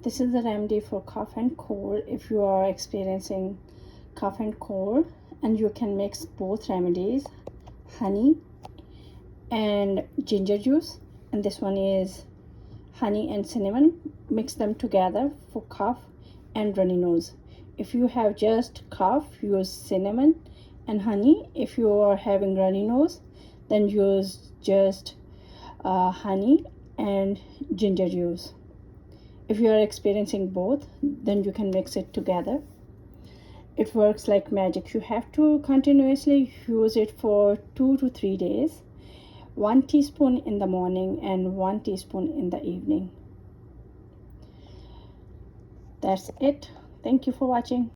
This is the remedy for cough and cold. If you are experiencing cough and cold, and you can mix both remedies, honey and ginger juice, and this one is honey and cinnamon. Mix them together for cough and runny nose. If you have just cough, use cinnamon and honey. If you are having runny nose, then use just honey and ginger juice. If you are experiencing both, then you can mix it together. It works like magic. You have to continuously use it for 2 to 3 days. 1 teaspoon in the morning and 1 teaspoon in the evening. That's it. Thank you for watching.